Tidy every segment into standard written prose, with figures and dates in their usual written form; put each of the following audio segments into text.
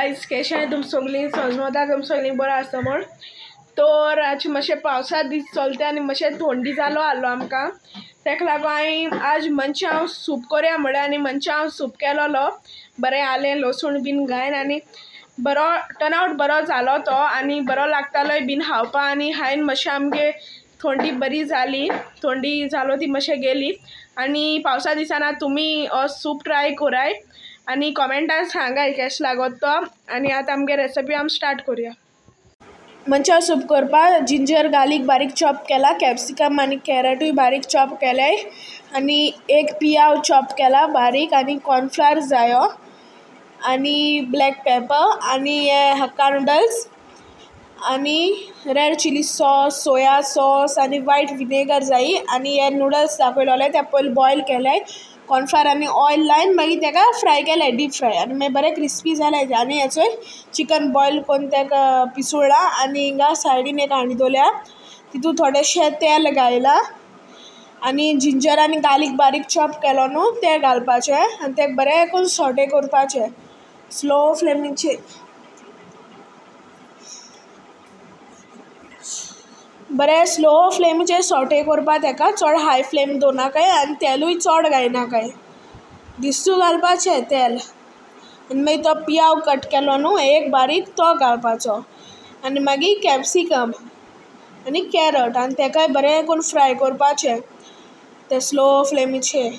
Guys कशें आहाय तुम सगळीं समजता तुम सगळीं बरो आसा म्हण तर आज मातशें पावसा दीस चलता आनी मातशें थंडी जालो आसलो आमकां तेका लागून हांवें आज मनशां सूप करया म्हळ्यार आनी मनशां सूप केलोलो बरें आलें लसूण बीन घायन आनी बरो टर्नआवट बरो जालो तो आनी बरो लागतालोय बीन खावपा आनी हांवें मातशें आमगे थंडी बरी जाली थंडी जालो ती मातशें गेली आनी पावसा दिसांना तुमी हो सूप ट्राय कराय आनी कॉमेंटान सांगाय कशें लागत तो आनी आतां आमगे रेसिपी आमी स्टार्ट करुया। मनशां सूप करपाक जिंजर गार्लीक बारीक चॉप केला, कॅप्सिकम आनी कॅरटूय बारीक चॉप केल्याय आनी एक पियाव चॉप केला बारीक आनी कॉर्नफ्लावर जायो आनी ब्लॅक पेपर आनी हे हक्का नूडल्स आनी red chilli sauce soya sauce आनी वायट विनेगर जायी आनी हे नूडल्स दाखयलोले ते पयलीं बॉयल केले कॉर्नफ्लावर आनी ऑयल लायन मागीर तेका फ्राय केले डीप फ्राय आनी मागीर बरें क्रिस्पी जाले आनी हेचो चिकन बॉयल करून तेका पिसुळ्ळा आनी हिंगा सायडीन एक हांडी दवरल्या तितून थोडेशें तेल घायला आनी जिंजर आनी गार्लीक बारीक चॉप केलो न्हू तें घालपाचें आनी तें बरें करून सॉटे करपाचें स्लो फ्लेमीचेर बरें स्लो फ्लेमीचेर सॉटे करपा तेका चड हाय फ्लेम दवरनाकाय आनी तेलूय चड घायनाकाय दिसू घालपाचें तेल आनी मागीर तो पियाव कट केलो न्हू एक बारीक तो घालपाचो आनी मागीर कॅप्सिकम आनी कॅरट आनी तेकाय बरें करून फ्राय करपाचें तें स्लो फ्लेमीचेर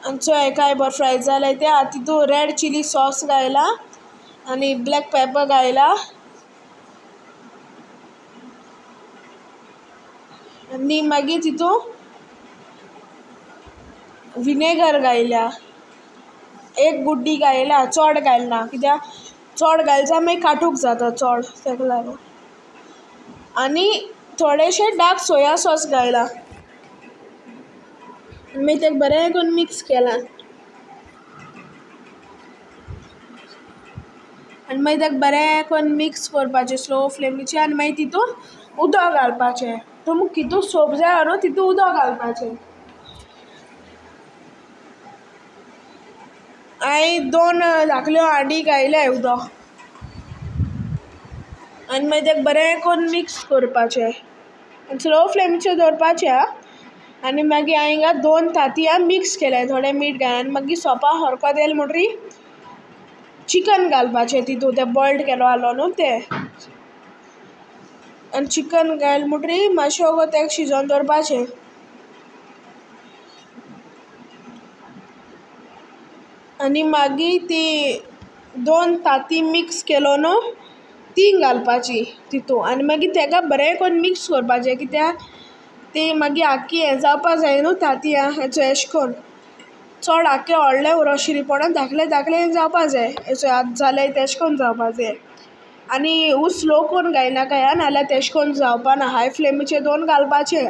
आनी चो हेकाय बरो फ्राय जाले ते तितून रेड चिली सॉस घायला आनी ब्लॅक पेपर घायला आनी मागीर तितून विनेगर घायल्या एक बुड्डी घायला चड घालना कित्याक चड घालता मागीर काटूक जाता चड तेका लागून आनी थोडेशें डार्क सोया सॉस घायला मागीर तेका बरें करून मिक्स केलां आनी मागीर तेका बरें करून मिक्स करपाचें स्लो फ्लेमीचेर आनी मागीर तितून उदक घालपाचें तुमकां कितू सूप जाय न्हू तितून उदक घालपाचें हांवें 2 धाकल्यो हांडी घायले उदक आनी मागीर तेका बरें करून मिक्स करपाचें आनी स्लो फ्लेमीचेर दवरपाचें आनी मागीर हांवें हिंगा 2 तांतयां मिक्स केले थोडें मीठ घालून आनी मागीर सोपा हरकोत येयलें म्हणटरी चिकन घालपाचें तितून तें बॉयल्ड केलो आसलो न्हू तें आनी चिकन घायल म्हणटरी मातशें वोगोत तेका शिजोवन दवरपाचें आनी मागीर ती 2 तांती मिक्स केलो न्हू ती घालपाची तितून आनी मागीर तेका बरें करून मिक्स करपाचें कित्याक ती मागीर आख्खी हें जावपा जाय न्हू तांतयां हेचो एशें कोन्न चड आख्खें व्हडलें उरो शिरीपणान धाकलें धाकलें जावपा जाय हेचो आतां जालें तेशें कोन्न जावपा जाय आनी उस स्लो करून घायनाकाय नाजाल्यार तेशें कोन्न जावपाना हाय फ्लेमीचेर दवरून घालपाचें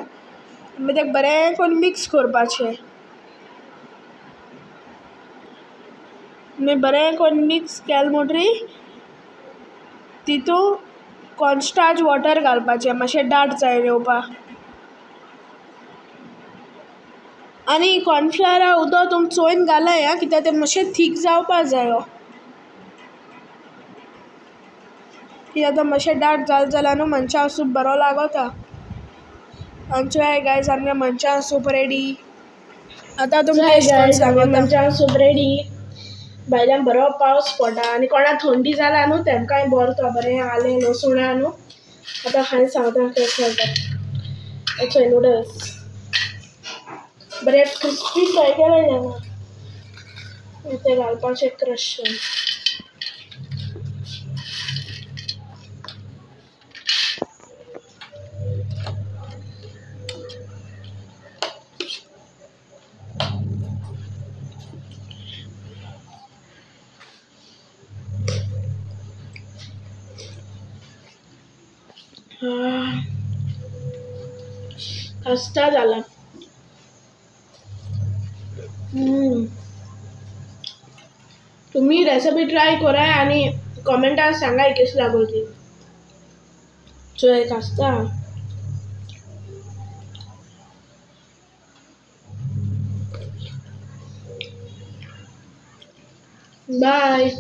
मागीर तेका बरें करून मिक्स करपाचें मागीर बरें करून मिक्स केलें म्हणटरी तितून कॉर्नस्टार्च वॉटर घालपाचें मातशें दाट जाय येवपाक आनी कॉर्नफ्लावरा उदक तुमी चोयन घालाय आं कित्याक तें मातशें थीक जावपा जायो कित्याक तो मातशें दाट जालो जाल्यार न्हू मनशां सूप बरो लागोता आनी चोय गायज आमगे मनशां सूप रेडी आतां तुमी टेस्ट करून सांगोता मनशां सूप रेडी भायल्यान बरो पावस पडटा आनी कोणाक थंडी जाला न्हू तेमकांय बरता बरें आलें लसूण न्हू आतां हांवें सांगता कशें जाता हेचो नूडल्स बरें क्रिस्पी फ्राय केलाय तेन्ना तें घालपाचें क्रश खस्ता जाला तुम्ही रेसिपी ट्राय कराय आनी कॉमेंटान सांगाय कशी लागो ती चोय खस्ता बाय.